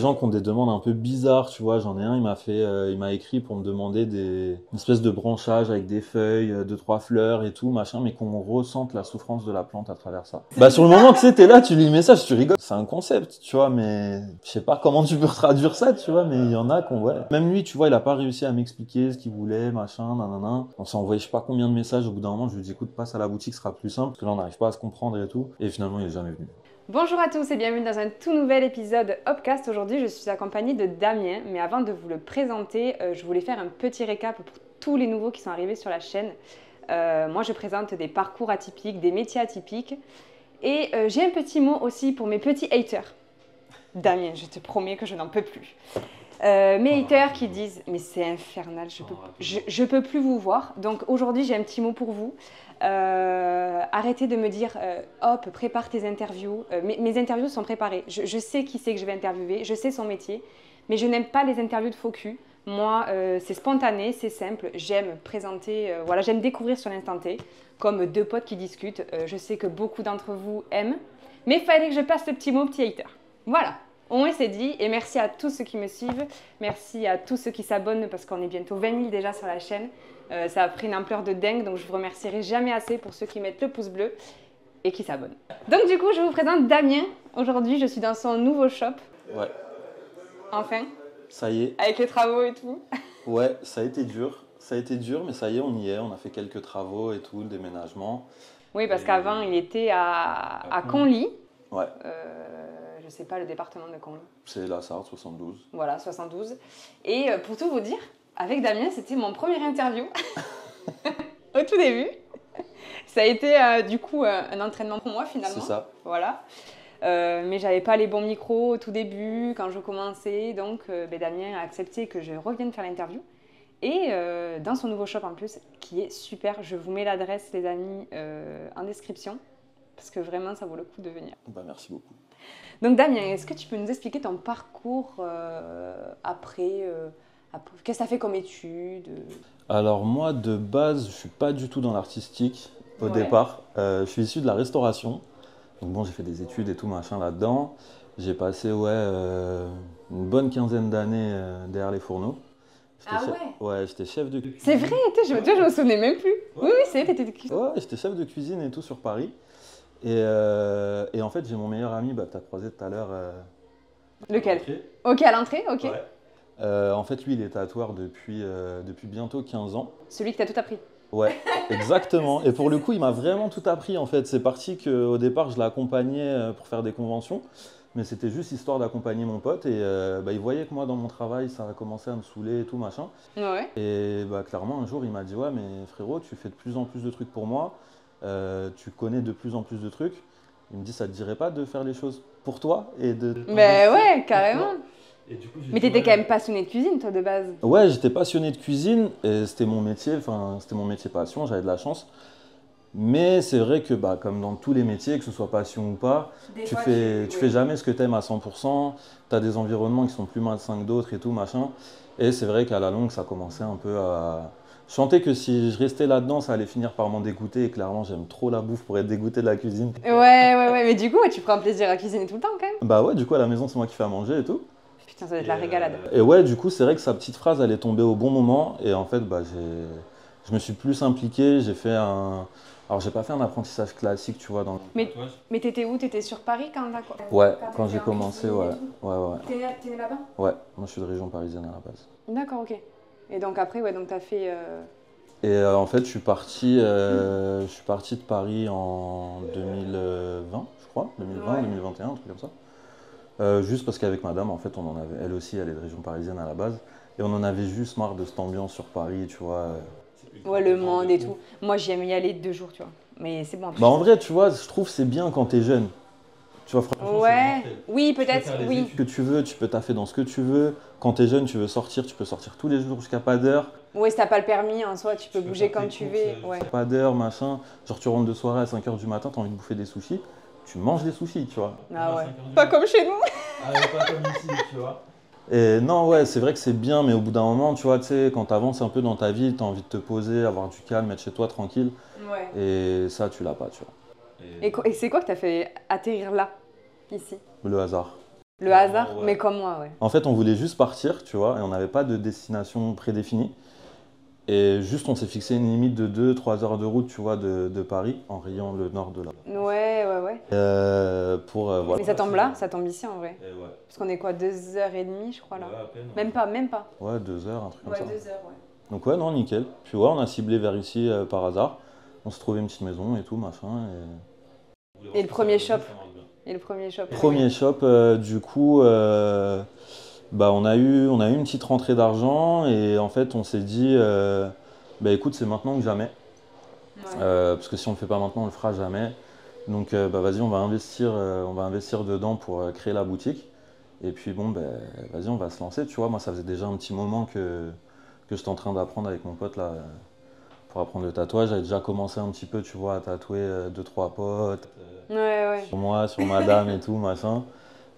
Les gens qui ont des demandes un peu bizarres, tu vois, j'en ai un, il m'a écrit pour me demander une espèce de branchage avec des feuilles, deux, trois fleurs et tout, machin, mais qu'on ressente la souffrance de la plante à travers ça. Bah, sur le moment, tu sais, t'es là, tu lis le message, tu rigoles. C'est un concept, tu vois, mais je sais pas comment tu peux traduire ça, tu vois, mais il y en a qu'on, ouais. Même lui, tu vois, il a pas réussi à m'expliquer ce qu'il voulait, machin, nanana. On s'est envoyé je sais pas combien de messages, au bout d'un moment, je lui ai dit, écoute, passe à la boutique, ce sera plus simple, parce que là, on n'arrive pas à se comprendre et tout. Et finalement, il est jamais venu. Bonjour à tous et bienvenue dans un tout nouvel épisode Hopcast. Aujourd'hui, je suis accompagnée de Damien, mais avant de vous le présenter, je voulais faire un petit récap pour tous les nouveaux qui sont arrivés sur la chaîne. Moi, je présente des parcours atypiques, des métiers atypiques et j'ai un petit mot aussi pour mes petits haters. Damien, je te promets que je n'en peux plus. Mes haters qui disent « mais c'est infernal, je peux plus vous voir ». Donc aujourd'hui, j'ai un petit mot pour vous. Arrêtez de me dire hop, prépare tes interviews. Mes interviews sont préparées. Je sais qui c'est que je vais interviewer, je sais son métier, mais je n'aime pas les interviews de faux cul. Moi, c'est spontané, c'est simple. J'aime présenter, voilà, j'aime découvrir sur l'instant T, comme deux potes qui discutent. Je sais que beaucoup d'entre vous aiment, mais il fallait que je passe le petit mot petit hater. Voilà. Au moins c'est dit, et merci à tous ceux qui me suivent, merci à tous ceux qui s'abonnent parce qu'on est bientôt 20 000 déjà sur la chaîne. Ça a pris une ampleur de dingue, donc je vous remercierai jamais assez pour ceux qui mettent le pouce bleu et qui s'abonnent. Donc du coup, je vous présente Damien. Aujourd'hui, je suis dans son nouveau shop. Ouais. Enfin. Ça y est. Avec les travaux et tout. Ouais, ça a été dur. Ça a été dur, mais ça y est, on y est. On a fait quelques travaux et tout, le déménagement. Oui, parce qu'avant, il était à Conly. Ouais. Je sais pas le département de Conly. C'est la Sarthe, 72. Voilà, 72. Et pour tout vous dire, avec Damien, c'était mon premier interview. Au tout début. Ça a été du coup un entraînement pour moi finalement. C'est ça. Voilà. Mais j'avais pas les bons micros au tout début quand je commençais. Donc Damien a accepté que je revienne faire l'interview. Et dans son nouveau shop en plus, qui est super. Je vous mets l'adresse les amis en description. Parce que vraiment ça vaut le coup de venir. Bah, merci beaucoup. Donc Damien, est-ce que tu peux nous expliquer ton parcours après qu'est-ce que tu as fait comme études? Alors moi, de base, je suis pas du tout dans l'artistique au départ. Je suis issu de la restauration. Donc bon, j'ai fait des études et tout machin là-dedans. J'ai passé une bonne quinzaine d'années derrière les fourneaux. Ouais, j'étais chef de cuisine. C'est vrai, je me souvenais même plus. Ouais. Oui, c'est vrai, t'étais cuisine. Ouais, j'étais chef de cuisine et tout sur Paris. Et en fait, j'ai mon meilleur ami, que tu as croisé tout à l'heure. Lequel? Ok, à l'entrée, ok. Ouais. En fait, lui, il est tatoueur depuis bientôt 15 ans. Celui qui t'a tout appris. Ouais, exactement. Et pour le coup, il m'a vraiment tout appris, en fait. C'est parti qu'au départ, je l'accompagnais pour faire des conventions. Mais c'était juste histoire d'accompagner mon pote. Et il voyait que moi, dans mon travail, ça a commencé à me saouler et tout, machin. Ouais. Et clairement, un jour, il m'a dit « Ouais, mais frérot, tu fais de plus en plus de trucs pour moi. Tu connais de plus en plus de trucs. » Il me dit « Ça te dirait pas de faire les choses pour toi et de… » Mais ouais, carrément. Et du coup, mais t'étais quand même passionné de cuisine, toi, de base. Ouais, j'étais passionné de cuisine et c'était mon métier, c'était mon métier passion, j'avais de la chance. Mais c'est vrai que comme dans tous les métiers, que ce soit passion ou pas, tu fais jamais ce que tu aimes à 100%, tu as des environnements qui sont plus malsains que d'autres et tout, machin. Et c'est vrai qu'à la longue, ça commençait un peu à… Je sentais que si je restais là-dedans, ça allait finir par m'en dégoûter. Et clairement, j'aime trop la bouffe pour être dégoûté de la cuisine. Ouais. Mais du coup, tu prends plaisir à cuisiner tout le temps, quand même. Bah ouais, du coup, à la maison, c'est moi qui fais à manger et tout. Putain, ça doit être la régalade. Et ouais, du coup, c'est vrai que sa petite phrase, elle est tombée au bon moment. Et en fait, je me suis plus impliqué. J'ai fait un… Alors, j'ai pas fait un apprentissage classique, tu vois, dans le tatouage. Mais t'étais où? T'étais sur Paris quand t'as quoi? Ouais, quand j'ai commencé, ouais. T'es né là-bas? Ouais, moi je suis de région parisienne à la base. D'accord, ok. Et donc après, ouais, donc t'as fait… Et en fait, je suis parti de Paris en 2020, je crois, 2020, 2021, un truc comme ça. Juste parce qu'avec madame, en fait, on en avait, elle aussi, elle est de région parisienne à la base. Et on en avait juste marre de cette ambiance sur Paris, tu vois. Ouais, le monde et tout. Moi, j'aime y aller 2 jours, tu vois. Mais c'est bon. En vrai, tu vois, je trouve que c'est bien quand t'es jeune. Tu vois, franchement, ouais, oui, peut-être, oui. Ce que tu veux, tu peux taffer dans ce que tu veux. Quand t'es jeune, tu veux sortir, tu peux sortir tous les jours jusqu'à pas d'heure. Ouais, si t'as pas le permis, en soi, tu peux bouger comme tu veux. Ouais. Pas d'heure, machin. Genre, tu rentres de soirée à 5h du matin, t'as envie de bouffer des sushis. Tu manges des sushis, tu vois. Ah ouais. Pas comme chez nous. Ah, pas comme ici, tu vois. Et non, ouais, c'est vrai que c'est bien, mais au bout d'un moment, tu vois, tu sais, quand t'avances un peu dans ta vie, t'as envie de te poser, avoir du calme, être chez toi tranquille. Ouais. Et ça, tu l'as pas, tu vois. Et c'est quoi que t'as fait atterrir là, ici? Le hasard. Le hasard, ouais. mais comme moi, ouais. En fait, on voulait juste partir, tu vois, et on n'avait pas de destination prédéfinie. Et juste, on s'est fixé une limite de 2-3 heures de route, tu vois, de Paris, en rayant le nord de là. Ouais. Voilà. Mais ça tombe là, ça tombe ici en vrai. Et ouais. Parce qu'on est quoi, 2h30, je crois là. Ouais, à peine, Même pas. Ouais, 2 heures, un truc comme ça. 2 heures, ouais. Donc ouais, non, nickel. Puis ouais, on a ciblé vers ici par hasard. On s'est trouvé une petite maison et tout, machin. Et le premier shop. Premier shop, du coup, bah, on a eu une petite rentrée d'argent et en fait, on s'est dit, bah écoute, c'est maintenant que jamais. Ouais. Parce que si on le fait pas maintenant, on le fera jamais. Donc bah vas-y, on va investir dedans pour créer la boutique. Et puis bon, bah, vas-y, on va se lancer. Tu vois, moi, ça faisait déjà un petit moment que j'étais en train d'apprendre avec mon pote là, pour apprendre le tatouage. J'avais déjà commencé un petit peu, tu vois, à tatouer 2-3 potes. Ouais. Sur moi, sur madame et tout, machin.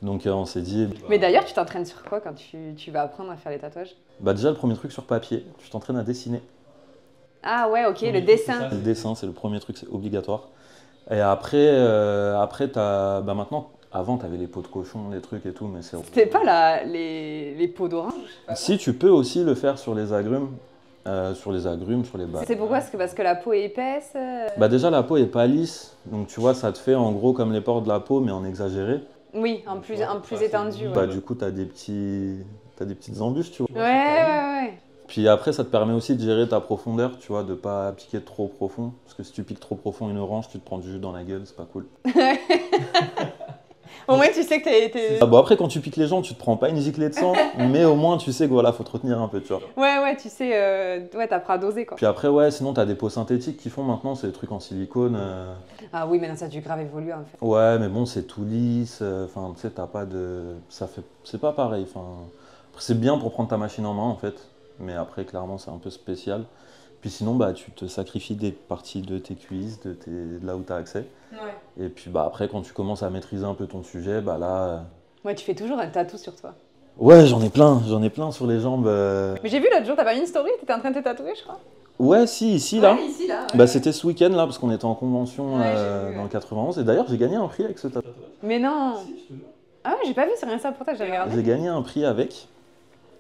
Donc on s'est dit... Mais d'ailleurs, tu t'entraînes sur quoi quand tu vas apprendre à faire les tatouages? Bah déjà, le premier truc sur papier, tu t'entraînes à dessiner. Ah ouais, ok, le dessin. Le dessin, c'est le premier truc, c'est obligatoire. Et après, bah maintenant, avant, tu avais les peaux de cochon, les trucs et tout, mais c'est... C'était pas les peaux d'orange? Si, tu peux aussi le faire sur les agrumes, sur les balles. C'est pourquoi? Parce que la peau est épaisse? Bah déjà, la peau est pas lisse, donc tu vois, ça te fait en gros comme les pores de la peau, mais en exagéré. Oui, en plus étendu. Bah Ouais. du coup, t'as des petites embûches, tu vois. Ouais. Puis après, ça te permet aussi de gérer ta profondeur, tu vois, de pas piquer trop profond. Parce que si tu piques trop profond une orange, tu te prends du jus dans la gueule, c'est pas cool. Au moins, tu sais que t'es... Ah bon, après, quand tu piques les gens, tu te prends pas une giclée de sang, mais au moins, tu sais que voilà, faut te retenir un peu, tu vois. Ouais, tu sais, ouais, t'apprends à doser, quoi. Puis après, ouais, sinon, t'as des peaux synthétiques qui font maintenant, c'est des trucs en silicone. Ah oui, maintenant, ça a dû grave évoluer, en fait. Ouais, mais bon, c'est tout lisse. Enfin, tu sais, t'as pas de. C'est pas pareil. Enfin, après, c'est bien pour prendre ta machine en main, en fait. Mais après, clairement, c'est un peu spécial. Puis sinon, bah, tu te sacrifies des parties de tes cuisses, de là où tu as accès. Ouais. Et puis bah, après, quand tu commences à maîtriser un peu ton sujet, bah là... Ouais, tu fais toujours un tatou sur toi. Ouais, j'en ai plein sur les jambes. Mais j'ai vu l'autre jour, t'as pas mis une story, t'étais en train de te tatouer, je crois. Ouais, si, ici, là. Ouais, ici, là. Bah, c'était ce week-end, là, parce qu'on était en convention Ouais, j'ai vu, dans le 91. Et d'ailleurs, j'ai gagné un prix avec ce tatouage. Mais non. Ah ouais, j'ai pas vu sur Insta, pourtant j'ai regardé. J'ai gagné un prix avec.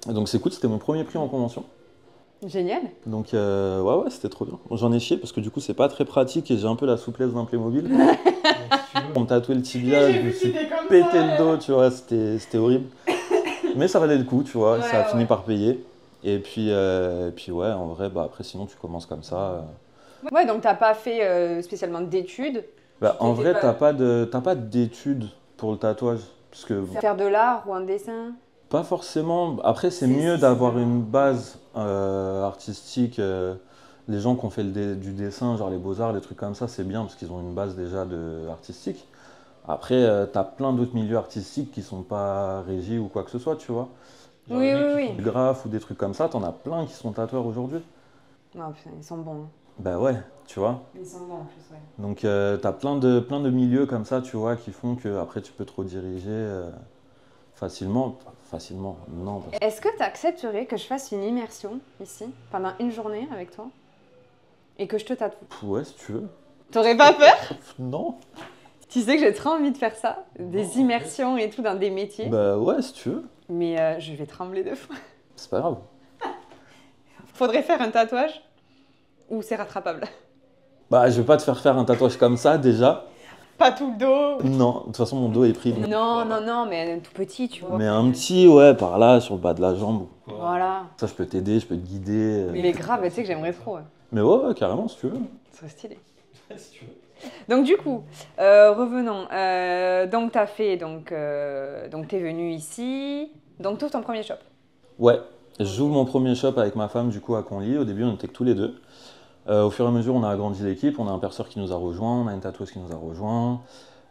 Donc c'est cool, c'était mon premier prix en convention. Génial. Donc ouais, c'était trop bien. Bon, j'en ai chié parce que du coup, c'est pas très pratique et j'ai un peu la souplesse d'un Playmobil. On me tatouait le tibia, je me suis pété le dos, tu vois, c'était horrible. Mais ça valait le coup, tu vois, ça a fini par payer. Et puis ouais, en vrai, bah après, sinon, tu commences comme ça. Ouais, donc t'as pas fait spécialement d'études. Bah, en vrai, t'as pas d'études pour le tatouage. Parce que, Faire de l'art ou un dessin. pas forcément. Après, c'est mieux d'avoir une base artistique. Les gens qui ont fait du dessin, genre les beaux-arts, les trucs comme ça, c'est bien parce qu'ils ont une base déjà artistique. Après, t'as plein d'autres milieux artistiques qui sont pas régis ou quoi que ce soit, tu vois. Genre Oui, les mecs qui oui. font du graphe ou des trucs comme ça, t'en as plein qui sont tatoueurs aujourd'hui. Non, putain, ils sont bons. Bah ouais, tu vois. Ils sont bons en plus, ouais. Donc t'as plein de milieux comme ça, tu vois, qui font que après tu peux te rediriger facilement. Facilement, non. Est-ce que tu accepterais que je fasse une immersion ici, pendant une journée avec toi, et que je te tatoue? Ouais, si tu veux. T'aurais pas peur? Non. Tu sais que j'ai trop envie de faire ça, des immersions et tout dans des métiers, Bah ouais, si tu veux. mais je vais trembler de fou. C'est pas grave. Faudrait faire un tatouage ou c'est rattrapable? Bah je vais pas te faire un tatouage comme ça déjà. Pas tout le dos. Non, de toute façon mon dos est pris. Non, mais tout petit, tu vois. Mais un petit, ouais, par là, sur le bas de la jambe. Voilà. Ça, je peux t'aider, je peux te guider. Mais grave, tu sais que j'aimerais trop. Ouais. Mais ouais, carrément, si tu veux. Ce serait stylé. Donc du coup, revenons. Donc t'as fait, donc t'es venu ici. Donc t'ouvres ton premier shop. Ouais, j'ouvre mon premier shop avec ma femme du coup à Conly. Au début, on était que tous les deux. Au fur et à mesure, on a agrandi l'équipe. On a un perceur qui nous a rejoint, on a une tatoueuse qui nous a rejoint.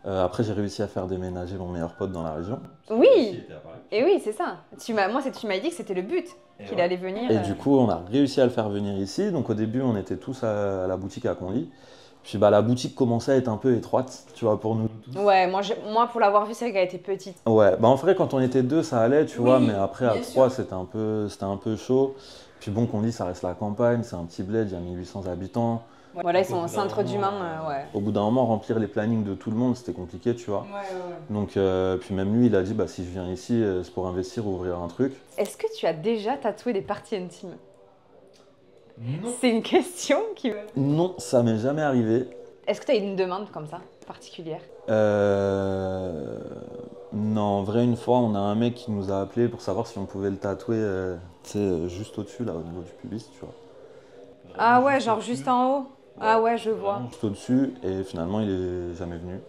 Après, j'ai réussi à faire déménager mon meilleur pote dans la région. Oui. Et oui, c'est ça. Tu m'as dit que c'était le but, qu'il allait venir. Et du coup, on a réussi à le faire venir ici. Donc au début, on était tous à la boutique à Conly. Puis bah, la boutique commençait à être un peu étroite, tu vois, pour nous tous. Ouais, moi pour l'avoir vue, c'est vrai qu'elle était petite. Ouais, bah en vrai, quand on était deux, ça allait, tu vois, mais après, à bien trois, sûr. c'était un peu chaud. Puis bon, Conly, ça reste la campagne, c'est un petit bled, il y a 1800 habitants. Voilà, ils sont au centre du Mans, ouais. Au bout d'un moment, remplir les plannings de tout le monde, c'était compliqué, tu vois. Ouais. Donc, puis même lui, il a dit, bah, si je viens ici, c'est pour investir ou ouvrir un truc. Est-ce que tu as déjà tatoué des parties intimes? Non. C'est une question qui me... Non, ça m'est jamais arrivé. Est-ce que tu as une demande comme ça, particulière? Non, en vrai, une fois, on a un mec qui nous a appelé pour savoir si on pouvait le tatouer, tu sais, juste au-dessus, là, au niveau du pubis, tu vois. Ah ouais, genre juste en haut? Ah ouais, je vois. Juste au-dessus, et finalement, il est jamais venu.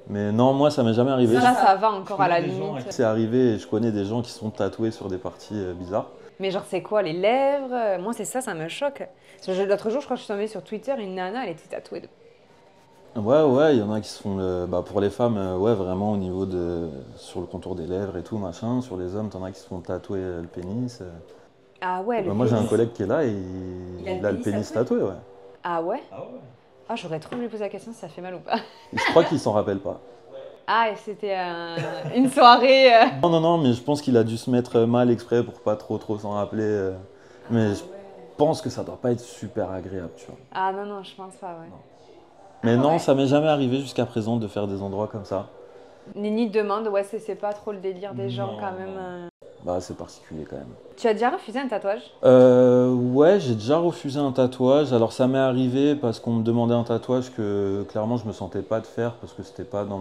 Mais non, moi, ça m'est jamais arrivé. Ça va encore à la limite. C'est arrivé et je connais des gens qui sont tatoués sur des parties bizarres. Mais genre, c'est quoi, les lèvres? Moi, c'est ça me choque. L'autre jour, je crois que je suis tombée sur Twitter, une nana, elle était tatouée de... Ouais, il y en a qui se font bah, pour les femmes, ouais, vraiment au niveau de. Sur le contour des lèvres et tout, machin. Sur les hommes, t'en as qui se font tatouer le pénis. Ah ouais, Moi, j'ai un collègue qui est là et il a le pénis tatoué, ouais. Ah ouais? Ah, j'aurais trop voulu poser la question si ça fait mal ou pas. Je crois qu'il s'en rappelle pas. Ah, et c'était une soirée... Non, mais je pense qu'il a dû se mettre mal exprès pour pas trop s'en rappeler. Mais je pense que ça doit pas être super agréable, tu vois. Ah non, je pense pas, ouais. Non. Mais non, ça m'est jamais arrivé jusqu'à présent de faire des endroits comme ça. Nini demande, ouais, c'est pas trop le délire des gens quand même. Bah, c'est particulier quand même. Tu as déjà refusé un tatouage? Ouais, j'ai déjà refusé un tatouage. Alors ça m'est arrivé parce qu'on me demandait un tatouage que clairement je me sentais pas de faire parce que c'était pas dans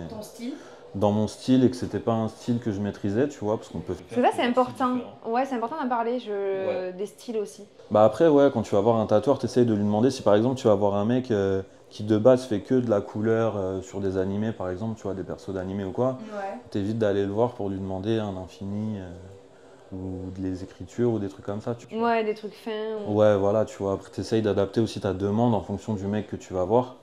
Ton style? dans mon style et que c'était pas un style que je maîtrisais, tu vois, parce qu'on peut. Parce que ça, c'est important. Ouais, c'est important d'en parler, des styles aussi. Bah après, ouais, quand tu vas voir un tatoueur, t'essayes de lui demander si par exemple tu vas voir un mec qui de base fait que de la couleur sur des animés, par exemple, tu vois, des persos d'animés ou quoi. Ouais. T'évites d'aller le voir pour lui demander un infini ou des écritures ou des trucs comme ça. Ouais, des trucs fins. Ouais, voilà, tu vois. Après, t'essayes d'adapter aussi ta demande en fonction du mec que tu vas voir.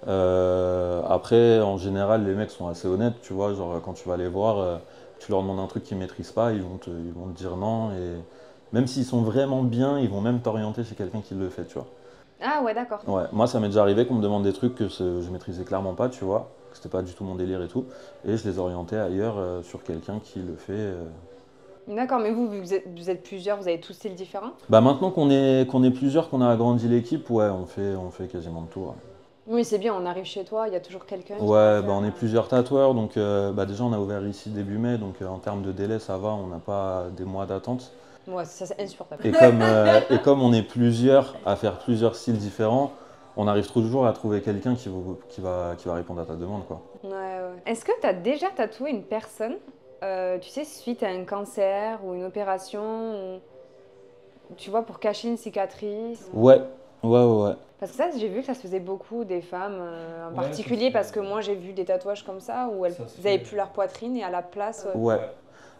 Après, en général, les mecs sont assez honnêtes, tu vois. Genre, quand tu vas les voir, tu leur demandes un truc qu'ils maîtrisent pas, ils vont te dire non. Et même s'ils sont vraiment bien, ils vont même t'orienter chez quelqu'un qui le fait, tu vois. Ah ouais, d'accord. Ouais, moi, ça m'est déjà arrivé qu'on me demande des trucs que je maîtrisais clairement pas, tu vois. Que c'était pas du tout mon délire et tout. Et je les orientais ailleurs sur quelqu'un qui le fait. D'accord, mais vous êtes plusieurs, vous avez tous styles différents? Bah maintenant qu'on est plusieurs, qu'on a agrandi l'équipe, ouais, on fait quasiment de tout. Ouais. Oui, c'est bien, on arrive chez toi, il y a toujours quelqu'un qui Ouais, va bah on est faire, plusieurs tatoueurs, donc bah déjà on a ouvert ici début mai, donc en termes de délai ça va, on n'a pas des mois d'attente. Ouais, ça c'est insupportable. Et comme on est plusieurs à faire plusieurs styles différents, on arrive toujours à trouver quelqu'un qui va répondre à ta demande, quoi. Ouais. Est-ce que tu as déjà tatoué une personne, tu sais, suite à un cancer ou une opération, tu vois, pour cacher une cicatrice? Ouais. Parce que ça, j'ai vu que ça se faisait beaucoup des femmes, en particulier parce que moi j'ai vu des tatouages comme ça où elles n'avaient plus leur poitrine et à la place. Ouais.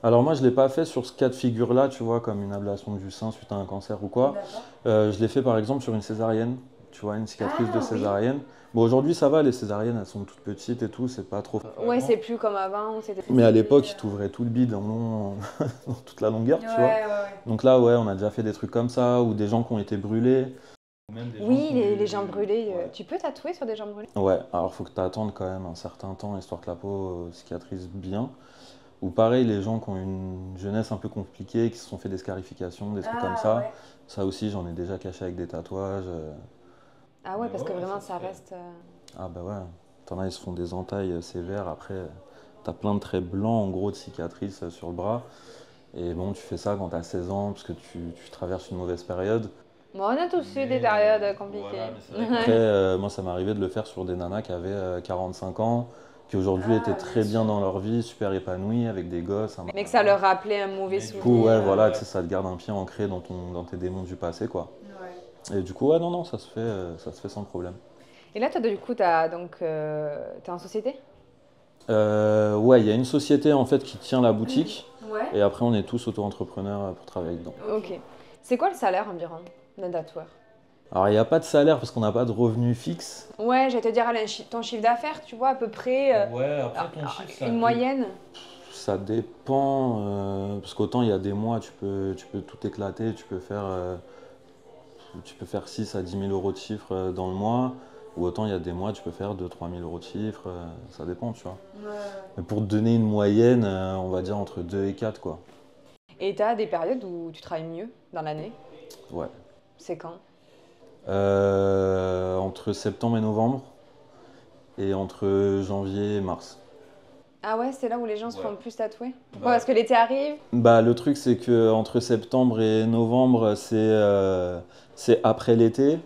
Alors moi je l'ai pas fait sur ce cas de figure-là, tu vois, comme une ablation du sein suite à un cancer ou quoi. Je l'ai fait par exemple sur une césarienne, tu vois, une cicatrice de césarienne. Bon aujourd'hui ça va, les césariennes elles sont toutes petites et tout, c'est pas trop. Ouais, c'est plus comme avant. Mais à l'époque ils t'ouvraient tout le bide en long, dans toute la longueur, tu vois. Donc là ouais, on a déjà fait des trucs comme ça, ou des gens qui ont été brûlés. Oui, les jambes brûlées. Tu peux tatouer sur des jambes brûlées? Ouais, alors faut que tu attendes quand même un certain temps histoire que la peau cicatrise bien. Ou pareil, les gens qui ont une jeunesse un peu compliquée, qui se sont fait des scarifications, des trucs comme ça. Ouais. Ça aussi, j'en ai déjà caché avec des tatouages. Ah ouais, parce que vraiment ça reste. Ah bah ouais, t'en as, ils se font des entailles sévères. Après, t'as plein de traits blancs, en gros, de cicatrices sur le bras. Et bon, tu fais ça quand t'as 16 ans, parce que tu traverses une mauvaise période. Bon, on a tous eu des périodes compliquées. Après, moi, ça m'est arrivé de le faire sur des nanas qui avaient 45 ans, qui aujourd'hui étaient très bien dans leur vie, super épanouies, avec des gosses. Mais que ça leur rappelait un mauvais Du coup, souvenir. ouais, voilà, tu sais, ça te garde un pied ancré dans tes démons du passé, quoi. Et du coup, ouais, non, ça se fait sans problème. Et là, toi, du coup, t'es en société? Ouais, il y a une société en fait qui tient la boutique, Ouais. et après on est tous auto-entrepreneurs pour travailler dedans. Ok. C'est quoi le salaire environ d'un tatoueur? Alors il n'y a pas de salaire parce qu'on n'a pas de revenus fixes. Ouais, j'allais te dire ton chiffre d'affaires, tu vois, à peu près. Ouais, après ton chiffre, une moyenne? Ça dépend, parce qu'autant il y a des mois, tu peux tout éclater, tu peux faire 6 à 10 000 euros de chiffre dans le mois, ou autant il y a des mois, tu peux faire 2-3 000 euros de chiffre, ça dépend, tu vois. Ouais. Mais pour te donner une moyenne, on va dire entre 2 et 4, quoi. Et t'as des périodes où tu travailles mieux dans l'année? Ouais. C'est quand? Entre septembre et novembre et entre janvier et mars. Ah ouais, c'est là où les gens se Ouais. font le plus tatouer? Pourquoi? Bah, Parce que l'été arrive? Bah, le truc, c'est que entre septembre et novembre, c'est après l'été.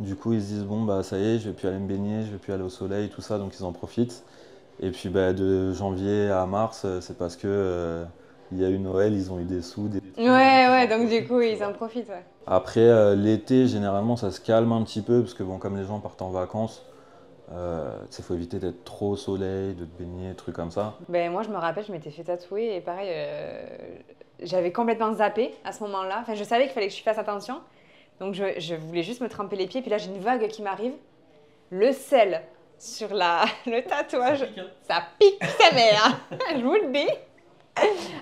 Du coup, ils se disent, bon, bah, ça y est, je vais plus aller me baigner, je vais plus aller au soleil, tout ça, donc ils en profitent. Et puis, bah, de janvier à mars, c'est parce que il y a eu Noël, ils ont eu des sous, des trucs, Ouais, donc ouais, ils en donc du profitent, coup, tu ils en vois. profitent, ouais. Après, l'été, généralement, ça se calme un petit peu, parce que, bon, comme les gens partent en vacances, tu sais, faut éviter d'être trop au soleil, de te baigner, trucs comme ça. Ben, moi, je me rappelle, je m'étais fait tatouer et pareil, j'avais complètement zappé à ce moment-là. Enfin, je savais qu'il fallait que je fasse attention. Donc, je voulais juste me tremper les pieds. Puis là, j'ai une vague qui m'arrive. Le sel sur le tatouage, ça pique sa mère. Je vous le dis.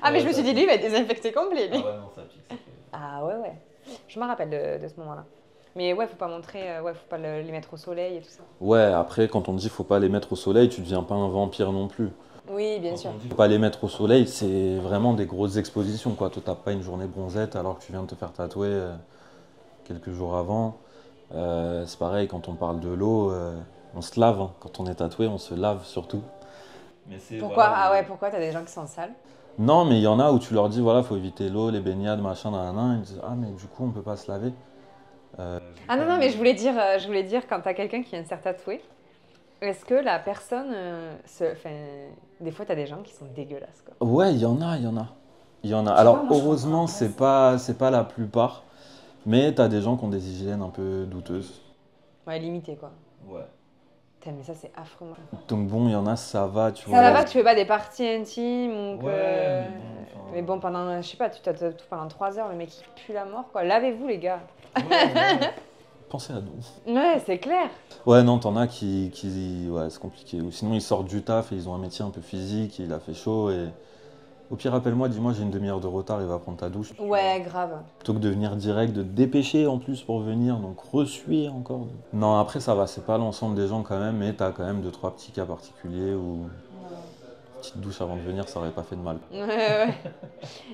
Ah, mais je me suis dit, lui, il va être désinfecté complet, lui. ouais, non, ça pique, ça fait. Ah ouais, ouais. Je me rappelle de ce moment-là. Mais ouais, faut pas montrer, ouais, faut pas les mettre au soleil et tout ça. Ouais, après, quand on dit faut pas les mettre au soleil, tu deviens pas un vampire non plus. Oui, bien Quand sûr. on dit faut pas les mettre au soleil, c'est vraiment des grosses expositions, quoi. Toi, t'as pas une journée bronzette alors que tu viens de te faire tatouer quelques jours avant. C'est pareil, quand on parle de l'eau, on se lave, hein. Quand on est tatoué, on se lave surtout. Mais c'est Pourquoi? voilà, Ah ouais, pourquoi? T'as des gens qui sont sales? Non, mais il y en a où tu leur dis, voilà, faut éviter l'eau, les baignades, machin, nanana. Ils disent, ah, mais du coup, on peut pas se laver. Ah non, non, mais je voulais dire quand t'as quelqu'un qui vient de se faire tatouer, est-ce que la personne Enfin, des fois, t'as des gens qui sont dégueulasses, quoi. Ouais, il y en a, il y en a. Il y en a. Je sais pas, Alors, moi, je comprends heureusement, pas c'est pas la plupart. Mais t'as des gens qui ont des hygiènes un peu douteuses. Ouais, limité, quoi. Ouais. Putain, mais ça, c'est affreux, moi. Donc bon, il y en a, ça va, tu Ça va vois. pas que tu fais pas des parties intimes ou que... Ouais, mais bon, enfin, Mais bon, pendant, je sais pas, tu tatoues pendant 3 heures, le mec, il pue la mort, quoi. Lavez-vous, les gars. ouais. Pensez à nous. Ouais, c'est clair. Ouais, non, t'en as ouais, c'est compliqué. Ou sinon, ils sortent du taf et ils ont un métier un peu physique, et il a fait chaud et... Au pire, appelle-moi, dis-moi, j'ai une demi-heure de retard, il va prendre ta douche. Ouais, grave. Plutôt que de venir direct, de te dépêcher en plus pour venir, donc ressuer encore. Non, après, ça va, c'est pas l'ensemble des gens quand même, mais t'as quand même 2-3 petits cas particuliers où une petite douche avant de venir, ça aurait pas fait de mal. Ouais, ouais.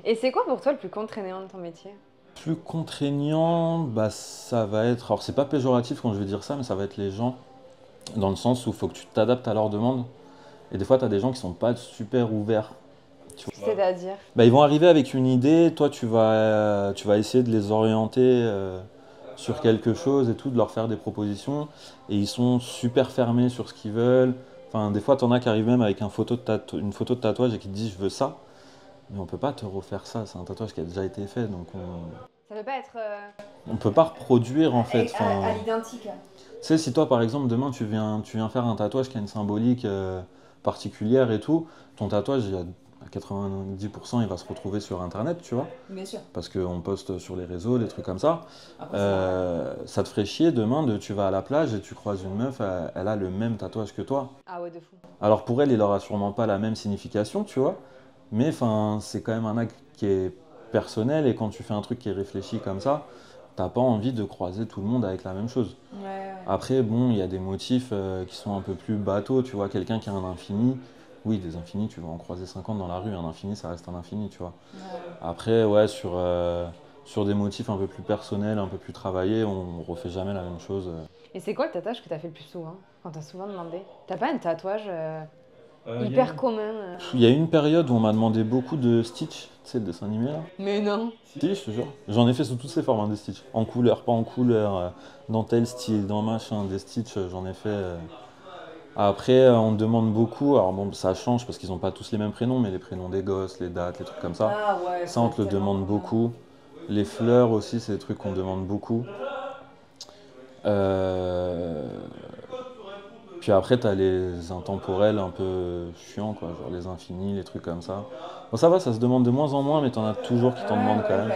Et c'est quoi pour toi le plus contraignant de ton métier? Plus contraignant, bah ça va être. Alors c'est pas péjoratif quand je vais dire ça, mais ça va être les gens, dans le sens où il faut que tu t'adaptes à leurs demandes. Et des fois, tu as des gens qui sont pas super ouverts. Tu vois. C'est-à-dire? Bah, ils vont arriver avec une idée, toi tu vas essayer de les orienter sur quelque chose et tout, de leur faire des propositions. Et ils sont super fermés sur ce qu'ils veulent. Enfin, des fois, tu en as qui arrivent même avec une photo de tatouage et qui te disent je veux ça. Mais on peut pas te refaire ça, c'est un tatouage qui a déjà été fait, donc Ça peut pas être on peut pas reproduire en fait. Enfin, à l'identique. tu sais, si toi par exemple demain tu viens faire un tatouage qui a une symbolique particulière et tout, ton tatouage à 90% il va se retrouver sur internet, tu vois, Bien sûr. parce qu'on poste sur les réseaux, des trucs comme ça. Après, Ça te ferait chier demain tu vas à la plage et tu croises une meuf, elle a le même tatouage que toi. ah ouais, de fou. Alors pour elle, il aura sûrement pas la même signification, tu vois, mais enfin c'est quand même un acte qui est personnel et quand tu fais un truc qui est réfléchi comme ça, t'as pas envie de croiser tout le monde avec la même chose. Ouais. Après, bon, il y a des motifs qui sont un peu plus bateaux, tu vois, quelqu'un qui a un infini. Oui, des infinis, tu vas en croiser 50 dans la rue, un infini, ça reste un infini, tu vois. Après, ouais, sur des motifs un peu plus personnels, un peu plus travaillés, on refait jamais la même chose. Et c'est quoi le tatouage que t'as fait le plus souvent? Quand t'as souvent demandé? T'as pas un tatouage Il y a hyper une- commun Il y a eu une période où on m'a demandé beaucoup de Stitch, tu sais, le dessin animé là. Mais non. Si, je te jure. J'en ai fait sous toutes ces formes, hein, des Stitch. En couleur, pas en couleur, dans tel style, dans machin, des Stitch, j'en ai fait. Après, on me demande beaucoup, alors bon, ça change parce qu'ils n'ont pas tous les mêmes prénoms, mais les prénoms des gosses, les dates, les trucs comme ça. Ah ouais. Ça, on te le demande beaucoup. Les fleurs aussi, c'est des trucs qu'on demande beaucoup. Euh, Puis après, t'as les intemporels un peu chiants, quoi, genre les infinis, les trucs comme ça. Bon, ça va, ça se demande de moins en moins, mais t'en as toujours qui t'en demandent quand même.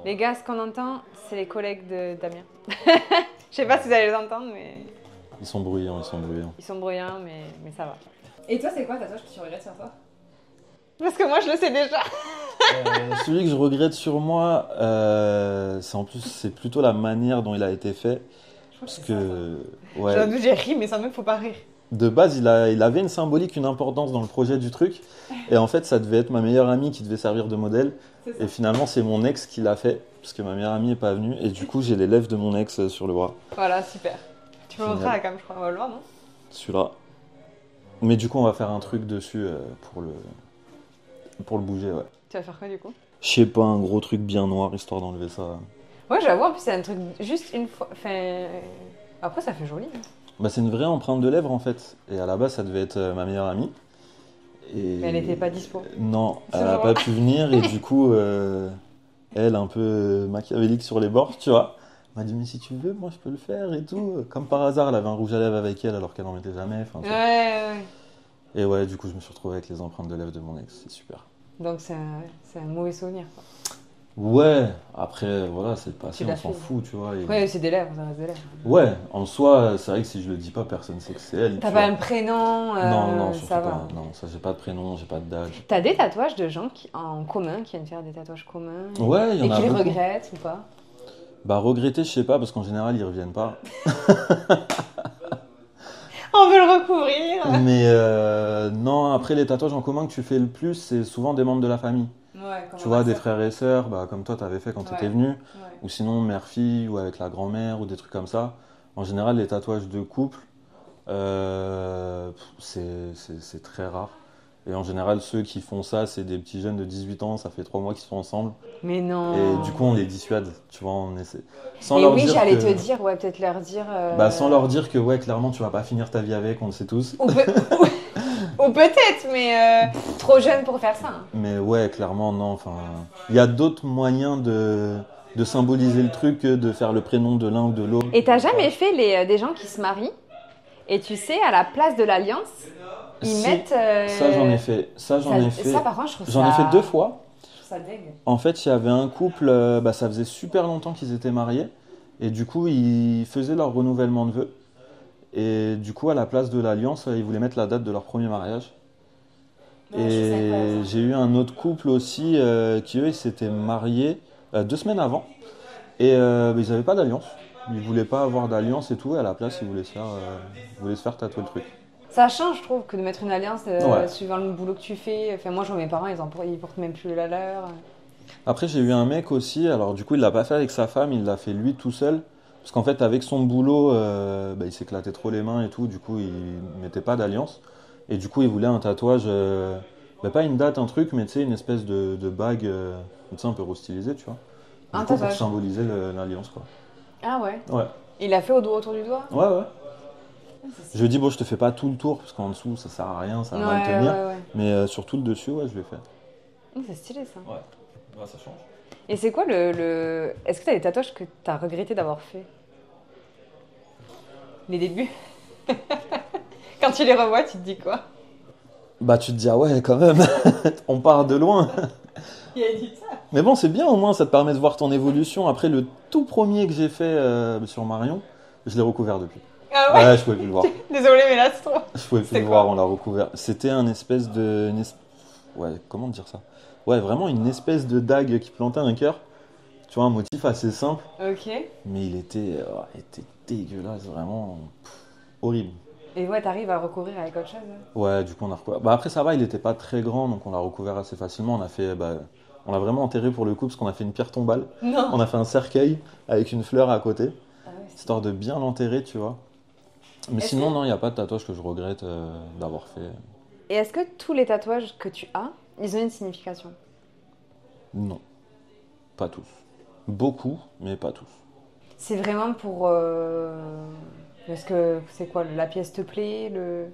Les gars, ce qu'on entend, c'est les collègues de Damien. Je sais pas si vous allez les entendre, mais Ils sont bruyants, ils sont bruyants. ils sont bruyants, mais ça va. Et toi, c'est quoi le tatouage que tu regrettes sur toi? Parce que moi, je le sais déjà. Celui que je regrette sur moi, c'est plutôt la manière dont il a été fait. Je crois Parce c'est ça, que, ouais, J'ai ri, mais ça me faut pas rire. De base, il avait une symbolique, une importance dans le projet du truc. Et en fait, ça devait être ma meilleure amie qui devait servir de modèle. C'est ça. Et finalement, c'est mon ex qui l'a fait, parce que ma meilleure amie n'est pas venue. Et du coup, j'ai les lèvres de mon ex sur le bras. Voilà, super. Tu peux Génial. montrer à la cam, je crois, on va le voir, non? Celui-là. Mais du coup, on va faire un truc dessus pour le bouger, ouais. Tu vas faire quoi du coup? Je sais pas, un gros truc bien noir, histoire d'enlever ça. Ouais, j'avoue, en plus, c'est un truc juste une fois. Enfin. Après, ça fait joli. Hein. Bah, c'est une vraie empreinte de lèvres, en fait. Et à la base, ça devait être ma meilleure amie. Et... Mais elle n'était pas dispo. Non, C'est elle n'a vrai. pas pu venir. Et du coup, elle, un peu machiavélique sur les bords, tu vois, m'a dit, mais si tu veux, moi, je peux le faire et tout. Comme par hasard, elle avait un rouge à lèvres avec elle, alors qu'elle n'en mettait jamais. Enfin, tu vois. Ouais. Et ouais, du coup, je me suis retrouvé avec les empreintes de lèvres de mon ex. C'est super. Donc, c'est un mauvais souvenir. Quoi. Ouais, après, voilà, c'est le passé, Tu on l'as s'en fait. fout, tu vois. et- Ouais, c'est des lèvres, ça reste des lèvres. Ouais, en soi, c'est vrai que si je le dis pas, personne sait que c'est elle. T'as tu pas vois. un prénom, Non, surtout ça va. pas. Non, ça, j'ai pas de prénom, j'ai pas de date. T'as des tatouages de gens en commun qui viennent faire des tatouages communs Ouais, il y et en a qui les beaucoup. regrettent ou pas? Bah, regretter, je sais pas, parce qu'en général, ils reviennent pas. On veut le recouvrir. Mais non, après, les tatouages en commun que tu fais le plus, c'est souvent des membres de la famille. Ouais, Tu vois, des frères et sœurs, bah, comme toi, t'avais fait quand t'étais venu. Ouais. Ou sinon, mère-fille, ou avec la grand-mère, ou des trucs comme ça. En général, les tatouages de couple, c'est très rare. Et en général, ceux qui font ça, c'est des petits jeunes de 18 ans, ça fait 3 mois qu'ils sont ensemble. Mais non. Et du coup, on les dissuade, tu vois, on essaie. Sans Et leur oui, dire j'allais que... te dire, ouais, peut-être leur dire. Bah, sans leur dire que, ouais, clairement, tu vas pas finir ta vie avec, on le sait tous. Ou, ou peut-être, mais trop jeune pour faire ça. Hein. Mais ouais, clairement, non. Enfin, il y a d'autres moyens de symboliser le truc que de faire le prénom de l'un ou de l'autre. Et t'as jamais fait des gens qui se marient et tu sais, à la place de l'alliance, ils Si, mettent. Ça, j'en ai fait. Ça, par contre, je trouve ça. J'en ai fait 2 fois. Je trouve ça dingue. En fait, il y avait un couple, bah, ça faisait super longtemps qu'ils étaient mariés. Et du coup, ils faisaient leur renouvellement de vœux. Et du coup, à la place de l'alliance, ils voulaient mettre la date de leur premier mariage. Ouais, je trouve ça incroyable, Et j'ai eu un autre couple aussi qui, eux, ils s'étaient mariés 2 semaines avant. Et bah, ils n'avaient pas d'alliance. Ils voulaient pas avoir d'alliance et tout. Et à la place, ils voulaient se faire tatouer le truc. Ça change, je trouve, que de mettre une alliance Ouais. suivant le boulot que tu fais. Enfin, moi, je vois mes parents, ils portent même plus la leur. Après, j'ai eu un mec aussi. Alors, du coup, il l'a pas fait avec sa femme. Il l'a fait lui tout seul. Parce qu'en fait, avec son boulot, bah, il s'éclatait trop les mains et tout. Du coup, il mettait pas d'alliance. Et du coup, il voulait un tatouage. Bah, pas une date, un truc, mais tu sais, une espèce de bague. Tu sais, un peu restylisée, tu vois. Un Du coup, pour tatouage. symboliser l'alliance, quoi. Ah ouais. Ouais. Il l'a fait autour du doigt. Ouais, ouais. Je lui ai dit, bon, je te fais pas tout le tour, parce qu'en dessous, ça sert à rien, ça va mal tenir. Ouais. Mais sur tout le dessus, ouais, je l'ai fait. C'est stylé ça. Ouais, bah, ça change. Et c'est quoi le. Est-ce que t'as des tatouages que t'as regretté d'avoir fait? Les débuts. Quand tu les revois, tu te dis quoi? Bah, tu te dis, ah ouais, quand même, on part de loin. Il a dit ça. Mais bon, c'est bien au moins, ça te permet de voir ton évolution. Après, le tout premier que j'ai fait sur Marion, je l'ai recouvert depuis. Ah ouais. Ouais, je pouvais plus le voir. Désolé, mais là c'est trop. Je pouvais plus C'était le quoi voir, on l'a recouvert. C'était un espèce de. Ouais, comment dire ça? Ouais, vraiment une espèce de dague qui plantait un cœur. Tu vois, un motif assez simple. Ok. Mais il était dégueulasse, vraiment horrible. Et ouais, t'arrives à recouvrir avec autre chose? Hein. Ouais, du coup, on a recouvert. Bah, après, ça va, il était pas très grand, donc on l'a recouvert assez facilement. On l'a vraiment enterré pour le coup, parce qu'on a fait une pierre tombale. Non. On a fait un cercueil avec une fleur à côté, Ah ouais, c'est- histoire de bien l'enterrer, tu vois. Mais Est-ce sinon, que- non, il n'y a pas de tatouage que je regrette d'avoir fait. Et est-ce que tous les tatouages que tu as, ils ont une signification? Non, pas tous. Beaucoup, mais pas tous. C'est vraiment pour. Est-ce que c'est quoi? La pièce te plaît? Le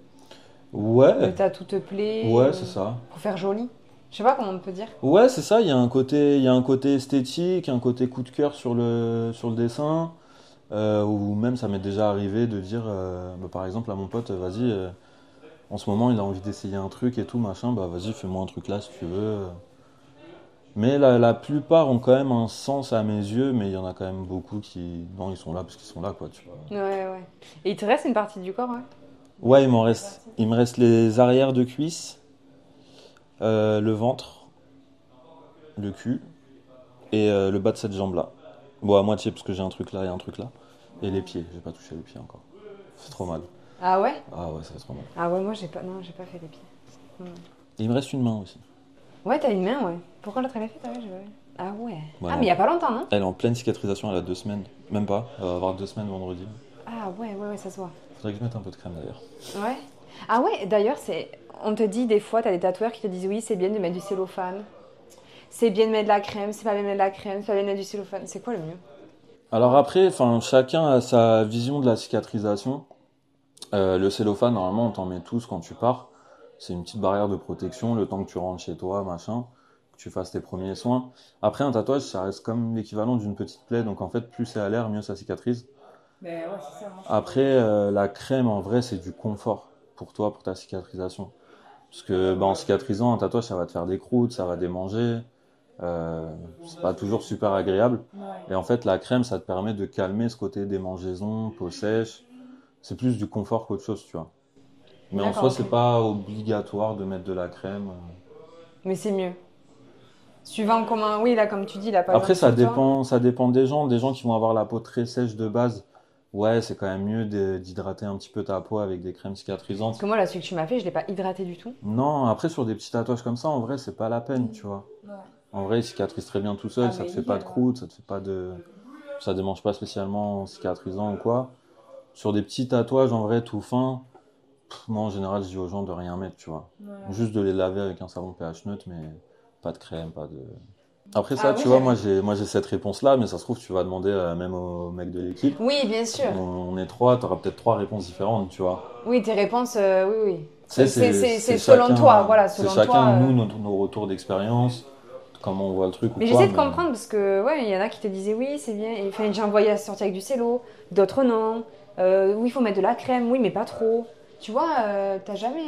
Ouais, tatou te plaît? ouais, c'est ça. Pour faire joli? Je sais pas comment on peut dire. Ouais, c'est ça, il y a un côté esthétique, un côté coup de cœur sur le dessin, ou même ça m'est déjà arrivé de dire, bah, par exemple à mon pote, vas-y, en ce moment il a envie d'essayer un truc et tout, machin, bah vas-y, fais-moi un truc là si tu veux. Mais la plupart ont quand même un sens à mes yeux, mais il y en a quand même beaucoup qui, non, ils sont là parce qu'ils sont là, quoi, tu vois. Ouais. Et il te reste une partie du corps, ouais? Ouais, il me reste les arrières de cuisses, le ventre, le cul et le bas de cette jambe-là. Bon, à moitié parce que j'ai un truc là et un truc là. Et les pieds, j'ai pas touché les pieds encore. C'est trop mal. Ah ouais? Ah ouais, ça va trop mal. Ah ouais, moi j'ai pas fait les pieds. Hmm. Et il me reste une main aussi. Ouais, t'as une main, ouais. Pourquoi l'autre elle a fait, t'as vu, j'ai pas vu. Ah ouais. Ouais, Ah, mais il y a pas longtemps, non? elle est en pleine cicatrisation, elle a 2 semaines. Même pas, elle va avoir 2 semaines vendredi. Ah ouais, ça se voit. Faudrait que je mette un peu de crème d'ailleurs. Ouais. Ah ouais, d'ailleurs, on te dit des fois, t'as des tatoueurs qui te disent oui, c'est bien de mettre du cellophane. C'est bien de mettre de la crème, c'est pas bien de mettre de la crème, c'est pas bien de mettre du cellophane. C'est quoi le mieux? Alors après, enfin, chacun a sa vision de la cicatrisation. Le cellophane, normalement, on t'en met tous quand tu pars. C'est une petite barrière de protection, le temps que tu rentres chez toi, machin, que tu fasses tes premiers soins. Après, un tatouage, ça reste comme l'équivalent d'une petite plaie, donc en fait, plus c'est à l'air, mieux ça cicatrise. Mais ouais, c'est ça. Après, la crème, en vrai, c'est du confort pour toi, pour ta cicatrisation. Parce que, bah, en cicatrisant, un tatouage, ça va te faire des croûtes, ça va démanger. C'est pas toujours super agréable. Ouais. Et en fait, la crème, ça te permet de calmer ce côté démangeaison, peau sèche. C'est plus du confort qu'autre chose, tu vois. Mais en D'accord, soi, ok. c'est pas obligatoire de mettre de la crème. Mais c'est mieux. Suivant comment. Oui, là, comme tu dis, là, par Après, exemple, sur toi. ça dépend des gens qui vont avoir la peau très sèche de base. Ouais, c'est quand même mieux d'hydrater un petit peu ta peau avec des crèmes Parce cicatrisantes. que moi, là, celui que tu m'as fait, je l'ai pas hydraté du tout. Non, après, sur des petits tatouages comme ça, en vrai, c'est pas la peine, tu vois. Ouais. En vrai, il cicatrise très bien tout seul, Ah, ça mais te fait pas de nickel, ouais. croûte, ça te fait pas de. Ça démange pas spécialement en cicatrisant ou quoi. Sur des petits tatouages, en vrai, tout fin, moi, en général, je dis aux gens de rien mettre, tu vois. Ouais. Juste de les laver avec un savon pH neutre, mais pas de crème, pas de. Après ça, Ah oui, tu vois, moi j'ai cette réponse-là, mais ça se trouve, tu vas demander même au mec de l'équipe. Oui, bien sûr. On est trois, t'auras peut-être trois réponses différentes, tu vois. Oui, tes réponses, oui, oui. Tu sais, C'est selon toi, voilà, c'est selon chacun, toi. nous, nos retours d'expérience, comment on voit le truc ou Mais quoi, j'essaie de comprendre parce que, ouais, il y en a qui te disaient oui, c'est bien. Et, enfin, j'ai envoyé à sortir avec du cello, d'autres non. Oui, il faut mettre de la crème, oui, mais pas trop. Tu vois, t'as jamais.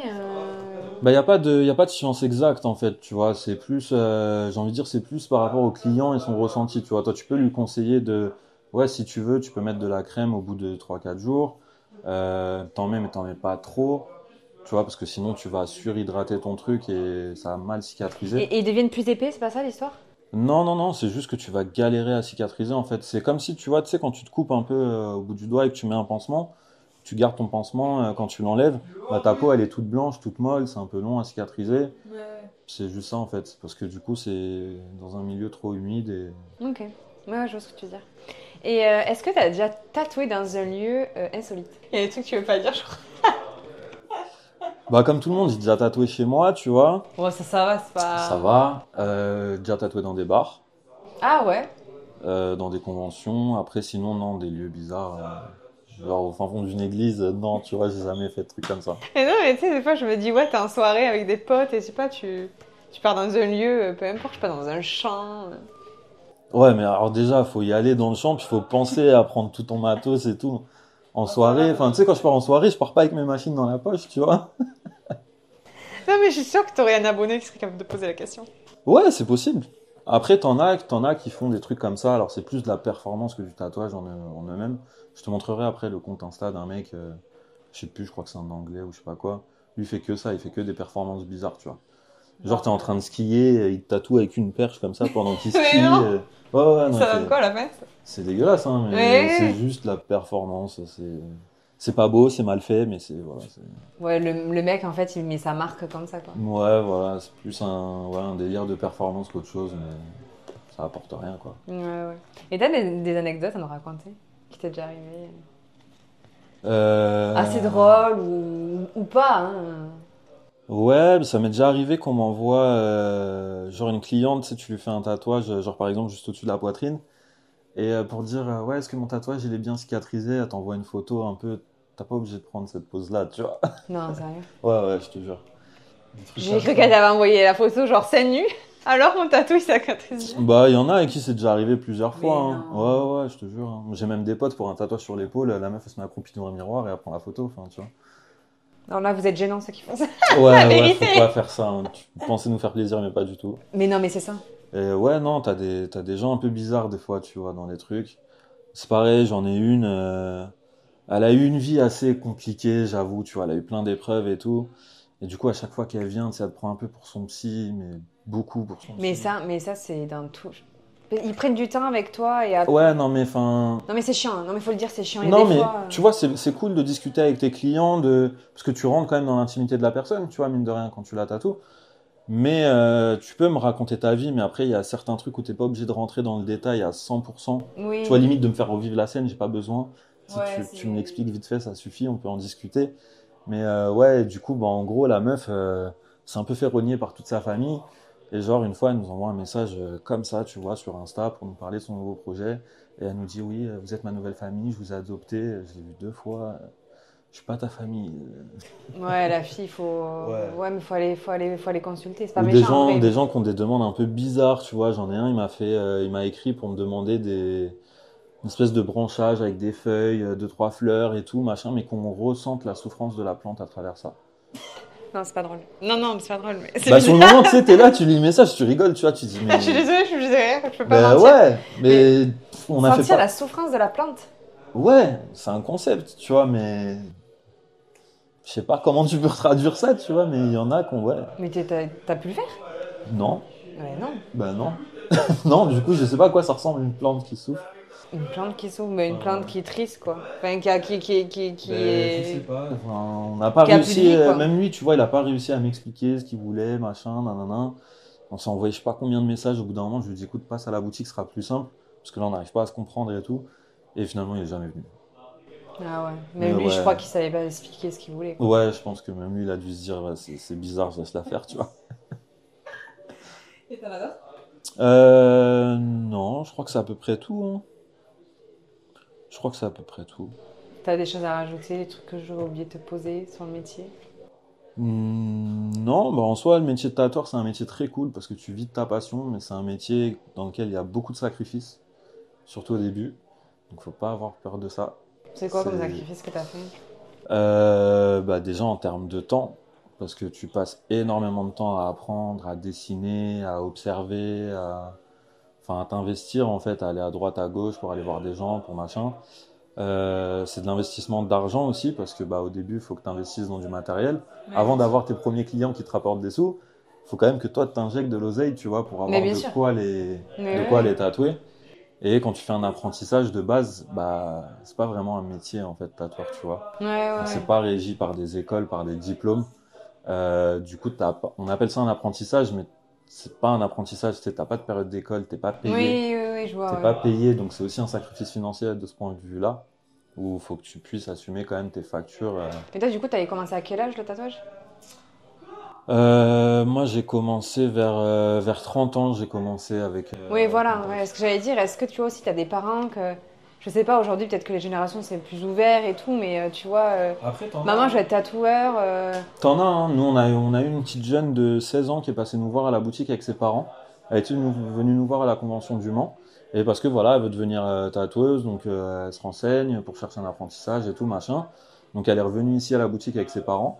Bah, y a pas de science exacte, en fait, tu vois. C'est plus, j'ai envie de dire, c'est plus par rapport au client et son ressenti, tu vois. Toi, tu peux lui conseiller ouais, si tu veux, tu peux mettre de la crème au bout de 3 4 jours. T'en mets, mais t'en mets pas trop. Tu vois, parce que sinon tu vas surhydrater ton truc et ça va mal cicatriser. Et ils deviennent plus épais, c'est pas ça l'histoire? Non, non, non, c'est juste que tu vas galérer à cicatriser en fait. C'est comme si tu vois, tu sais, quand tu te coupes un peu au bout du doigt et que tu mets un pansement, tu gardes ton pansement, quand tu l'enlèves, bah, ta peau elle est toute blanche, toute molle, c'est un peu long à cicatriser. Ouais. C'est juste ça en fait, parce que du coup c'est dans un milieu trop humide et. Ok. Ouais, je vois ce que tu veux dire. Et est-ce que t'as déjà tatoué dans un lieu insolite? Il y a des trucs que tu veux pas dire, je crois. Bah comme tout le monde, j'ai déjà tatoué chez moi, tu vois. Bon, ça va, c'est pas. Ça va. Déjà tatoué dans des bars, Ah ouais? dans des conventions. Après sinon non, des lieux bizarres. Genre au fin fond d'une église, non, tu vois, j'ai jamais fait de trucs comme ça. Mais non, mais tu sais, des fois, je me dis, ouais, t'es en soirée avec des potes et je sais pas, tu pars dans un lieu, peu importe, je sais pas, dans un champ. Ouais, mais alors déjà, faut y aller dans le champ, puis faut penser à prendre tout ton matos et tout. En soirée, enfin, tu sais, quand je pars en soirée, je pars pas avec mes machines dans la poche, tu vois. Non, mais je suis sûre que t'aurais un abonné qui serait capable de poser la question. Ouais, c'est possible. Après, t'en as qui font des trucs comme ça. Alors, c'est plus de la performance que du tatouage en eux-mêmes. Je te montrerai après le compte Insta d'un mec, je sais plus, je crois que c'est un anglais ou je sais pas quoi. Lui, il fait que ça, il fait que des performances bizarres, tu vois. Genre, t'es en train de skier, il te tatoue avec une perche comme ça pendant qu'il Mais skie. non. Ouais, ouais, non, Ça donne quoi à la fin? c'est dégueulasse, hein, mais c'est Ouais. juste la performance. C'est pas beau, c'est mal fait, mais voilà, Ouais, le mec, en fait, il met sa marque comme ça, quoi. ouais, voilà, c'est plus un délire de performance qu'autre chose, mais ça apporte rien, quoi. Ouais, ouais. Et t'as des anecdotes à nous raconter qui t'est déjà arrivé? Assez drôles ou pas, hein? Ouais, ça m'est déjà arrivé qu'on m'envoie, genre une cliente, tu sais, tu lui fais un tatouage, genre par exemple juste au-dessus de la poitrine, et pour dire, ouais, est-ce que mon tatouage il est bien cicatrisé, elle t'envoie une photo un peu, t'as pas obligé de prendre cette pose-là, tu vois. Non, sérieux. Ouais, ouais, je te jure. Des trucs J'ai comme cru ça. qu'elle t'avait envoyé la photo, genre seins nus. Alors mon tatou, il cicatrise bien. Bah, il y en a avec qui c'est déjà arrivé plusieurs Mais fois, hein. non. Ouais, ouais, je te jure, hein. J'ai même des potes pour un tatouage sur l'épaule, la meuf elle se met accroupie devant un miroir et elle prend la photo, enfin, tu vois. Non, là, vous êtes gênants, ceux qui font ça. La Ouais, ouais, vérité. faut pas faire ça, hein. Tu pensais nous faire plaisir, mais pas du tout. Mais non, mais c'est ça. Et ouais, non, t'as des gens un peu bizarres des fois, tu vois, dans les trucs. C'est pareil, j'en ai une, elle a eu une vie assez compliquée, j'avoue, tu vois, elle a eu plein d'épreuves et tout. Et du coup, à chaque fois qu'elle vient, tu sais, elle te prend un peu pour son psy, mais beaucoup pour son psy. Mais ça, c'est dans tout. Ils prennent du temps avec toi et après... Ouais, non, mais enfin. Non mais c'est chiant, hein. Non mais faut le dire, c'est chiant. Et Non, des mais fois, tu vois, c'est cool de discuter avec tes clients, parce que tu rentres quand même dans l'intimité de la personne, tu vois, mine de rien, quand tu la tatoues. Mais tu peux me raconter ta vie, mais après, il y a certains trucs où t'es pas obligé de rentrer dans le détail à 100%. oui. Tu vois, limite de me faire revivre la scène, j'ai pas besoin. Si Ouais, tu me l'expliques vite fait, ça suffit, on peut en discuter. Mais ouais, du coup, bah, en gros, la meuf s'est un peu fait renier par toute sa famille. Et genre, une fois, elle nous envoie un message comme ça, tu vois, sur Insta pour nous parler de son nouveau projet. Et elle nous dit, oui, vous êtes ma nouvelle famille, je vous ai adopté. Je l'ai vu 2 fois. Je suis pas ta famille. Ouais, la fille, faut... Ouais. Ouais, mais faut aller consulter. C'est pas Ou méchant en vrai. des gens qui ont des demandes un peu bizarres, tu vois. J'en ai un, il m'a écrit pour me demander une espèce de branchage avec des feuilles, 2, 3 fleurs et tout, machin, mais qu'on ressente la souffrance de la plante à travers ça. Non, c'est pas drôle. Non, c'est pas drôle. Mais c'est Bah, sur le moment, tu sais, t'es là, tu lis le message, tu rigoles, tu vois, tu dis, mais. je suis désolée, je peux pas Bah mentir. ouais, mais on a fait Sentir pas. la souffrance de la plante. Ouais, c'est un concept, tu vois, mais. Je sais pas comment tu peux traduire ça, tu vois, mais il y en a qui ont, ouais. Mais t'as pu le faire? Non, Ouais, non. bah non. Non, du coup, je sais pas à quoi ça ressemble une plante qui souffre. Une plante qui s'ouvre, mais une plante qui est triste, quoi. Enfin, qui est... Je sais pas. Enfin, on n'a pas Qui a plus de réussi, vie, quoi. même lui, tu vois, il a pas réussi à m'expliquer ce qu'il voulait, machin, nanana. On s'est envoyé je sais pas combien de messages. Au bout d'un moment, je lui ai dit, écoute, passe à la boutique, ce sera plus simple. Parce que là, on n'arrive pas à se comprendre et tout. Et finalement, il est jamais venu. Ah ouais. Mais Même lui, je ouais. crois qu'il savait pas expliquer ce qu'il voulait, quoi. Ouais, je pense que même lui, il a dû se dire, ouais, c'est bizarre, je laisse la faire, tu vois. Et t'en as d'autres? Non, je crois que c'est à peu près tout, hein. Je crois que c'est à peu près tout. T'as des choses à rajouter, des trucs que j'aurais oublié de te poser sur le métier? Non, bah en soi, le métier de tatoueur, c'est un métier très cool parce que tu vis de ta passion, mais c'est un métier dans lequel il y a beaucoup de sacrifices, surtout au début. Donc, faut pas avoir peur de ça. C'est quoi comme C'est- sacrifice que t'as fait? Bah déjà en termes de temps, parce que tu passes énormément de temps à apprendre, à dessiner, à observer, enfin, à t'investir en fait, à aller à droite, à gauche pour aller voir des gens, pour machin. C'est de l'investissement d'argent aussi, parce que bah, au début, il faut que tu investisses dans du matériel. Ouais. Avant d'avoir tes premiers clients qui te rapportent des sous, il faut quand même que toi, tu t'injectes de l'oseille, tu vois, pour Mais avoir bien de sûr. quoi Mais de quoi ouais. les tatouer. Et quand tu fais un apprentissage de base, bah, c'est pas vraiment un métier en fait, tatoueur, tu vois. Ouais. C'est pas régi par des écoles, par des diplômes. Du coup, on appelle ça un apprentissage, mais c'est pas un apprentissage, tu sais, t'as pas de période d'école, t'es pas payé. Oui, je vois. T'es Ouais. pas payé, donc c'est aussi un sacrifice financier de ce point de vue-là, où il faut que tu puisses assumer quand même tes factures. Et toi, du coup, t'avais commencé à quel âge le tatouage? Moi, j'ai commencé vers 30 ans, j'ai commencé avec. Oui, voilà. Ouais. Ce que j'allais dire, est-ce que tu vois aussi, t'as des parents que. Je sais pas, aujourd'hui, peut-être que les générations, c'est plus ouvert et tout, mais tu vois. Après, Maman, je vais être tatoueur. T'en as, hein. Nous, on a eu une petite jeune de 16 ans qui est passée nous voir à la boutique avec ses parents. Elle était venue nous voir à la convention du Mans. Et parce que voilà, elle veut devenir tatoueuse, donc elle se renseigne pour chercher un apprentissage et tout, machin. Donc elle est revenue ici à la boutique avec ses parents.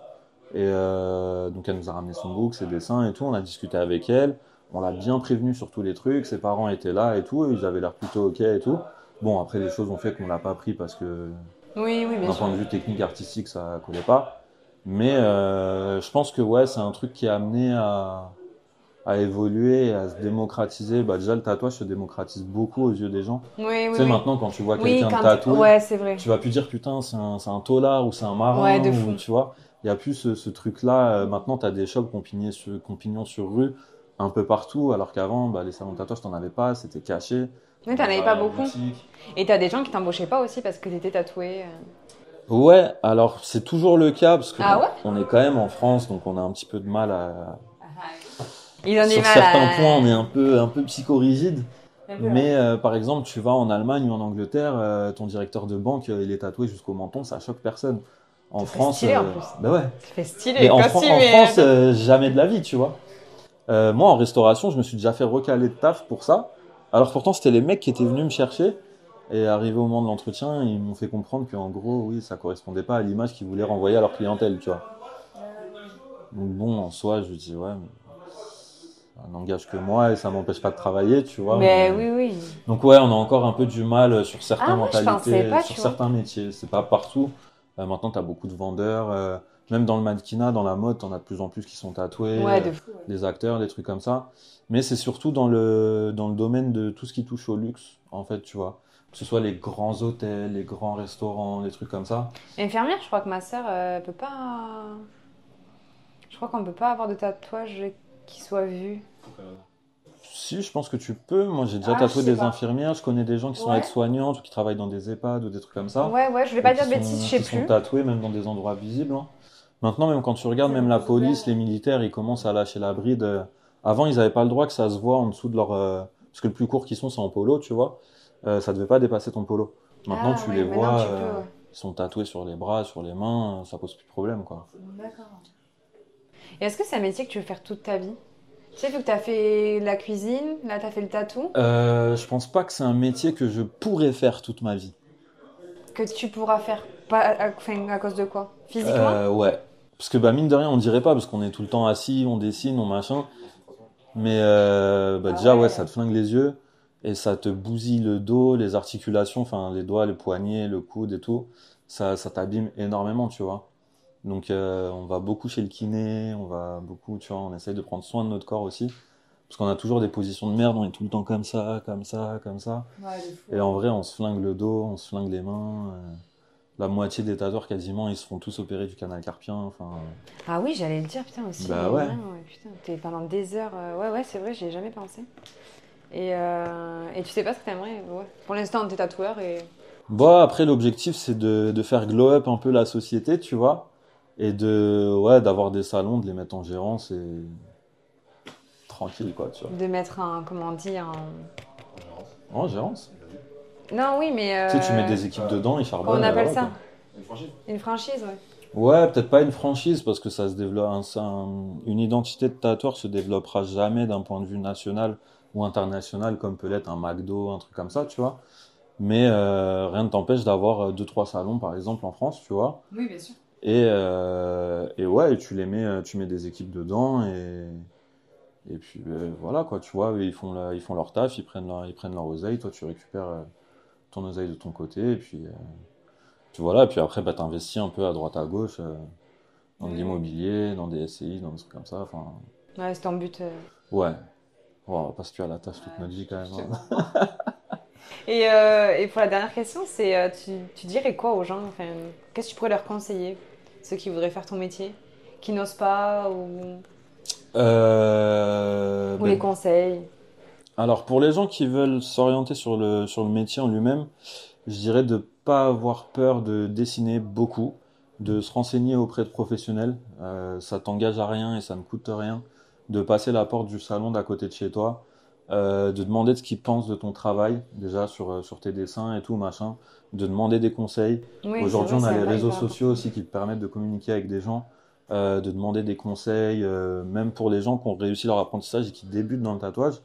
Et donc elle nous a ramené son book, ses dessins et tout. On a discuté avec elle. On l'a bien prévenue sur tous les trucs. Ses parents étaient là et tout. Et ils avaient l'air plutôt ok et tout. Bon, après, les choses ont fait qu'on l'a pas pris parce que Oui, bien d'un sûr. point de vue technique artistique, ça collait pas. Mais je pense que ouais, c'est un truc qui a amené à évoluer, à se démocratiser. Bah, déjà, le tatouage se démocratise beaucoup aux yeux des gens. Oui, Tu sais, maintenant, quand tu vois Oui, quelqu'un tatoué, Ouais, c'est vrai. tu vas plus dire putain, c'est un taulard ou c'est un marin. Ouais, de ou, fou. tu vois, il y a plus ce truc-là. Maintenant, tu as des shops qui ont pignon sur rue un peu partout, alors qu'avant, bah, les salons de tatouage, t'en avais pas, c'était caché. Oui, t'en avais pas beaucoup. Et t'as des gens qui t'embauchaient pas aussi parce que t'étais tatoué. Ouais, alors c'est toujours le cas parce que Ah ouais? on est quand même en France, donc on a un petit peu de mal à. Ils ont du Sur mal certains à. points, on est un peu psychorigide. Mais par exemple, tu vas en Allemagne ou en Angleterre, ton directeur de banque, il est tatoué jusqu'au menton, ça choque personne. En Ça fait France, stylé, en plus. bah ouais. Ça fait stylé. Mais en costume France, jamais de la vie, tu vois. Moi, en restauration, je me suis déjà fait recaler de taf pour ça. Alors pourtant, c'était les mecs qui étaient venus me chercher. Et arrivé au moment de l'entretien, ils m'ont fait comprendre qu'en gros, oui, ça correspondait pas à l'image qu'ils voulaient renvoyer à leur clientèle, tu vois. Donc bon, en soi, je dis, ouais, mais ça n'engage que moi et ça m'empêche pas de travailler, tu vois. Mais oui. Donc ouais, on a encore un peu du mal sur certaines Ah ouais, je pensais mentalités, pas, sur tu vois. certains métiers. C'est pas partout. Maintenant, tu as beaucoup de vendeurs Même dans le mannequinat, dans la mode, t'en as de plus en plus qui sont tatoués, Ouais, de fou. des acteurs, des trucs comme ça. Mais c'est surtout dans le domaine de tout ce qui touche au luxe, en fait, tu vois. Que ce soit les grands hôtels, les grands restaurants, des trucs comme ça. Infirmière, je crois que ma sœur peut pas. Je crois qu'on peut pas avoir de tatouage qui soit vu. Si, je pense que tu peux. Moi, j'ai déjà Ah, je tatoué sais des pas. infirmières. Je connais des gens qui sont Ouais. aides-soignantes ou qui travaillent dans des EHPAD ou des trucs comme ça. Ouais, ouais, je vais Et pas dire de bêtises, je sais qui sont plus. tatoués même dans des endroits visibles, hein. Maintenant, même quand tu regardes, C'est même le la plus police, ouvert. les militaires, ils commencent à lâcher la bride. Avant, ils n'avaient pas le droit que ça se voit en dessous de leur... parce que le plus court qu'ils sont, c'est en polo, tu vois. Ça devait pas dépasser ton polo. Maintenant, Ah tu les ouais, maintenant vois, tu peux, ouais. ils sont tatoués sur les bras, sur les mains, ça pose plus de problème, quoi. D'accord. Et est-ce que c'est un métier que tu veux faire toute ta vie? Tu sais, vu que t'as fait la cuisine, là t'as fait le tatou, Je pense pas que c'est un métier que je pourrais faire toute ma vie. que tu pourras faire. Pas, enfin, à cause de quoi? Physiquement? Ouais. Parce que bah mine de rien, on dirait pas, parce qu'on est tout le temps assis, on dessine, on machin. Mais bah, Ah déjà, ouais, ouais. ça te flingue les yeux et ça te bousille le dos, les articulations, enfin les doigts, les poignets, le coude et tout. Ça t'abîme énormément, tu vois. Donc on va beaucoup chez le kiné, on va beaucoup, tu vois, on essaye de prendre soin de notre corps aussi. Parce qu'on a toujours des positions de merde, on est tout le temps comme ça, comme ça, comme ça. Ouais, de fou. Et en vrai, on se flingue le dos, on se flingue les mains. La moitié des tatoueurs, quasiment, ils se font tous opérer du canal carpien. Enfin, Ah oui, j'allais le dire, putain, aussi, bah les ouais. mains, ouais, putain, t'es pendant des heures. Ouais, ouais, c'est vrai, j'y ai jamais pensé. Et tu sais pas ce que t'aimerais, ouais. Pour l'instant, t'es tatoueur et. Bon, après, l'objectif, c'est de faire glow up un peu la société, tu vois. Et ouais, d'avoir des salons, de les mettre en gérance et tranquille, quoi, tu vois. De mettre un, comment on dit, un. En gérance. Non, oui, mais. Tu sais, tu mets des équipes dedans, ils Comment on charbonnent, et appelle voilà, ça? quoi. Une franchise, ouais. Ouais, peut-être pas une franchise, parce que ça se développe, une identité de tatoueur se développera jamais d'un point de vue national ou international, comme peut l'être un McDo, un truc comme ça, tu vois. Mais rien ne t'empêche d'avoir deux, trois salons, par exemple, en France, tu vois. Oui, bien sûr. Et ouais, et tu mets des équipes dedans et puis voilà quoi, tu vois, ils font leur taf, ils prennent leur oseille, toi tu récupères ton oseille de ton côté et puis voilà, et puis après bah t'investis un peu à droite à gauche dans de Oui. l'immobilier, dans des SCI, dans des trucs comme ça, enfin Ouais, c'est ton but. ouais. Bon, on va pas se tuer à la tâche toute notre vie quand même, hein. Et pour la dernière question, c'est tu dirais quoi aux gens? Enfin, qu'est-ce que tu pourrais leur conseiller? Ceux qui voudraient faire ton métier, qui n'osent pas ou les Ben, conseils. alors pour les gens qui veulent s'orienter sur le métier en lui-même, je dirais de pas avoir peur de dessiner beaucoup, de se renseigner auprès de professionnels. Ça t'engage à rien et ça ne coûte rien. De passer la porte du salon d'à côté de chez toi, de demander ce qu'ils pensent de ton travail, déjà sur tes dessins et tout, machin. De demander des conseils. Oui, c'est Aujourd'hui, vrai, on a c'est les réseaux hyper sociaux important. aussi qui te permettent de communiquer avec des gens, de demander des conseils, même pour les gens qui ont réussi leur apprentissage et qui débutent dans le tatouage,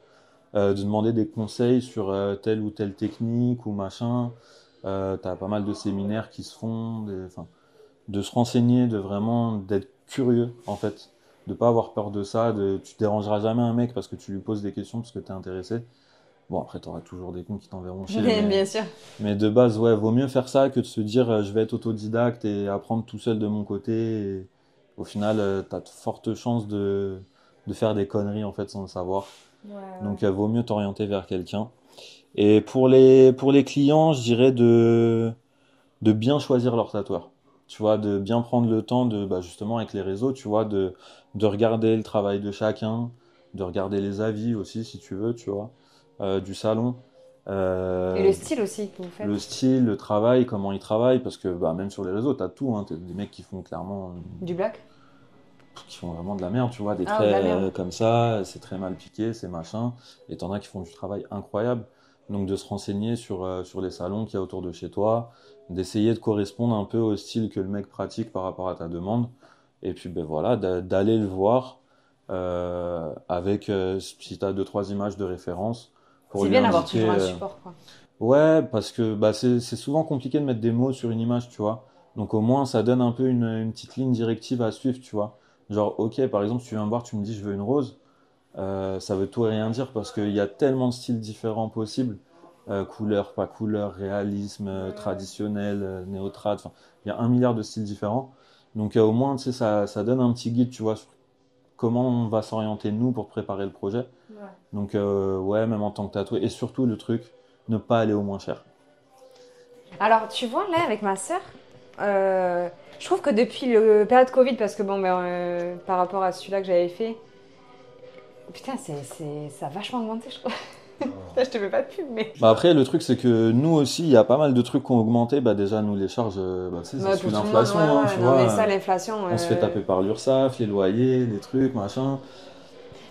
de demander des conseils sur telle ou telle technique ou machin. T'as pas mal de séminaires qui se font, enfin, de se renseigner, de vraiment d'être curieux en fait, de pas avoir peur de ça, tu dérangeras jamais un mec parce que tu lui poses des questions parce que t'es intéressé. Bon après t'auras toujours des cons qui t'enverront chier, Bien sûr. mais de base ouais, vaut mieux faire ça que de se dire je vais être autodidacte et apprendre tout seul de mon côté. Et au final, t'as de fortes chances de faire des conneries en fait sans le savoir. Ouais, Donc ouais. vaut mieux t'orienter vers quelqu'un. Et pour les clients, je dirais de bien choisir leur tatoueur. Tu vois, de bien prendre le temps de, bah justement avec les réseaux, tu vois, de regarder le travail de chacun, de regarder les avis aussi, si tu veux, tu vois, du salon. Et le Euh, style aussi que vous le faites. style, le travail, comment ils travaillent, parce que bah, même sur les réseaux, t'as tout, hein, t'as des mecs qui font clairement, Du black? qui font vraiment de la merde, tu vois, des Ah, ou de traits la merde. comme ça, c'est très mal piqué, c'est machin, et t'en as qui font du travail incroyable. Donc de se renseigner sur les salons qu'il y a autour de chez toi, d'essayer de correspondre un peu au style que le mec pratique par rapport à ta demande, et puis ben voilà, d'aller le voir avec, si t'as deux, trois images de référence, pour C'est lui bien d'avoir indiquer... toujours un support, quoi. Ouais, parce que bah, c'est souvent compliqué de mettre des mots sur une image, tu vois. Donc au moins, ça donne un peu une petite ligne directive à suivre, tu vois. Genre, ok, par exemple, si tu viens me voir, tu me dis je veux une rose, ça veut tout et rien dire parce qu'il y a tellement de styles différents possibles. Couleur, pas couleur, réalisme, Ouais, ouais. traditionnel, néo-trad, enfin, il y a un milliard de styles différents. Donc au moins, tu sais, ça donne un petit guide, tu vois, sur comment on va s'orienter nous pour préparer le projet. Ouais. Donc ouais, même en tant que tatoué. Et surtout le truc, ne pas aller au moins cher. Alors, tu vois, là, avec ma sœur, je trouve que depuis le période Covid, parce que bon, par rapport à celui-là que j'avais fait, putain, ça a vachement augmenté, je trouve. Là, je te fais pas de pub, mais. Bah après, le truc, c'est que nous aussi, il y a pas mal de trucs qui ont augmenté. Bah déjà, nous, les charges, tu sais, ça suit l'inflation, hein, tu non, vois. mais ça, l'inflation. On se fait taper par l'URSSAF, les loyers, les trucs, machin.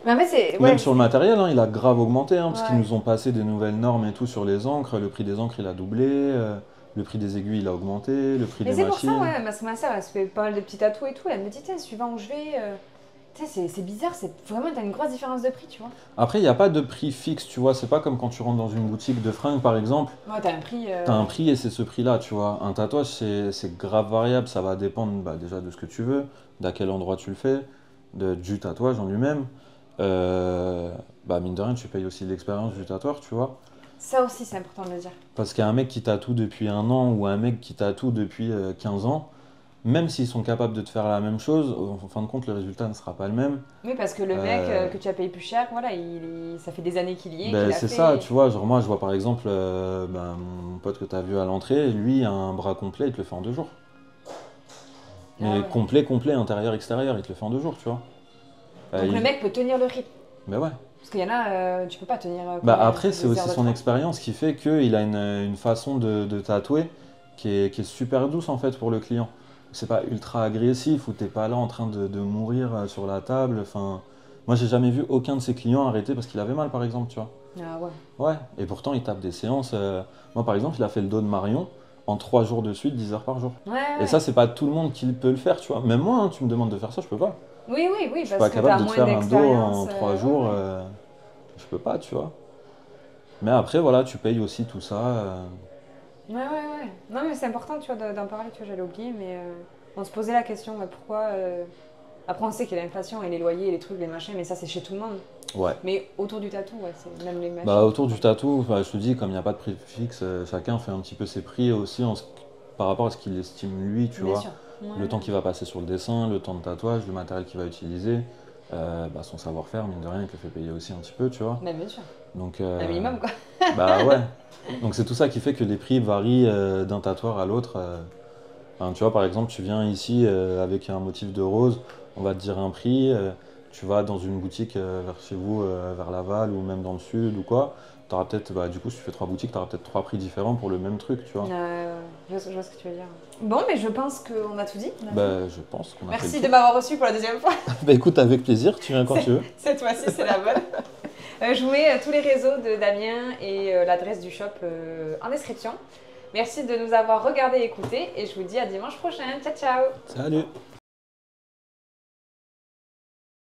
Mais en fait, c'est. Même sur le matériel, hein, il a grave augmenté, hein, parce qu'ils Ouais. nous ont passé des nouvelles normes et tout sur les encres. Le prix des encres, il a doublé. Le prix des aiguilles, il a augmenté. Le prix Mais des c'est pour ça, machines. ouais, parce que ma sœur, elle se fait pas mal de petits tatous et tout. Elle me dit, tiens, suivant où je vais. C'est bizarre, c'est vraiment, t'as une grosse différence de prix, tu vois. Après, il n'y a pas de prix fixe, tu vois. C'est pas comme quand tu rentres dans une boutique de fringues, par exemple. Ouais, t'as un prix. T'as un prix et c'est ce prix-là, tu vois. Un tatouage, c'est grave variable. Ça va dépendre bah, déjà de ce que tu veux, d'à quel endroit tu le fais, du tatouage en lui-même. Bah, mine de rien, tu payes aussi l'expérience du tatoueur, tu vois. Ça aussi, c'est important de le dire. Parce qu'un mec qui tatoue depuis un an ou un mec qui tatoue depuis 15 ans, même s'ils sont capables de te faire la même chose, en fin de compte, le résultat ne sera pas le même. Oui, parce que le mec que tu as payé plus cher, voilà, ça fait des années qu'il y est. Ben, qu'il a c'est fait... ça, tu vois. Genre, moi, je vois par exemple mon pote que tu as vu à l'entrée, lui, a un bras complet, il te le fait en 2 jours. Mais Ah ouais. complet, intérieur-extérieur, il te le fait en 2 jours, tu vois. Donc le mec peut tenir le rythme. Ben ouais. Parce qu'il y en a, tu peux pas tenir. Bah combien, après, c'est des aussi heures de son temps. expérience qui fait qu'il a une façon de tatouer qui est super douce en fait pour le client. C'est pas ultra agressif ou t'es pas là en train de mourir sur la table. Enfin, moi j'ai jamais vu aucun de ses clients arrêter parce qu'il avait mal par exemple, tu vois. Ah ouais. Ouais, et pourtant il tape des séances. Moi par exemple, il a fait le dos de Marion en 3 jours de suite, 10 heures par jour. Ouais, Et ça, c'est pas tout le monde qui peut le faire, tu vois. Même moi, hein, tu me demandes de faire ça, je peux pas. Oui, Je suis parce pas que t'as capable de te moins faire un dos en d'expérience. 3 jours. Ouais. Je peux pas, tu vois. Mais après, voilà, tu payes aussi tout ça. Ouais. Non, mais c'est important, tu vois, d'en parler, tu vois, j'allais oublier, mais on se posait la question, pourquoi. Après, on sait qu'il y a l'inflation et les loyers, et les trucs, les machins, mais ça, c'est chez tout le monde. Ouais. Mais autour du tatou, ouais, c'est même les machins. Bah, autour du tatou, bah, je te dis, comme il n'y a pas de prix fixe, chacun fait un petit peu ses prix aussi par rapport à ce qu'il estime lui, tu Bien vois. sûr. Ouais. Le temps qu'il va passer sur le dessin, le temps de tatouage, le matériel qu'il va utiliser, son savoir-faire, mine de rien, il te le fait payer aussi un petit peu, tu vois. Mais bien sûr. Donc, Un minimum, quoi. bah ouais. Donc c'est tout ça qui fait que les prix varient d'un tatoueur à l'autre. Enfin, tu vois, par exemple, tu viens ici avec un motif de rose, on va te dire un prix. Tu vas dans une boutique vers chez vous, vers Laval ou même dans le sud ou quoi. T'auras peut-être, bah, du coup, si tu fais 3 boutiques, tu auras peut-être 3 prix différents pour le même truc, tu vois. Je vois ce que tu veux dire. Bon, mais je pense qu'on a tout dit. Bah, je pense qu'on a fait Merci le de tour. m'avoir reçu pour la deuxième fois. Bah écoute, avec plaisir, tu viens quand tu veux. Cette fois-ci, c'est la bonne. Je vous mets tous les réseaux de Damien et l'adresse du shop en description. Merci de nous avoir regardés et écoutés et je vous dis à dimanche prochain. Ciao, ciao! Salut!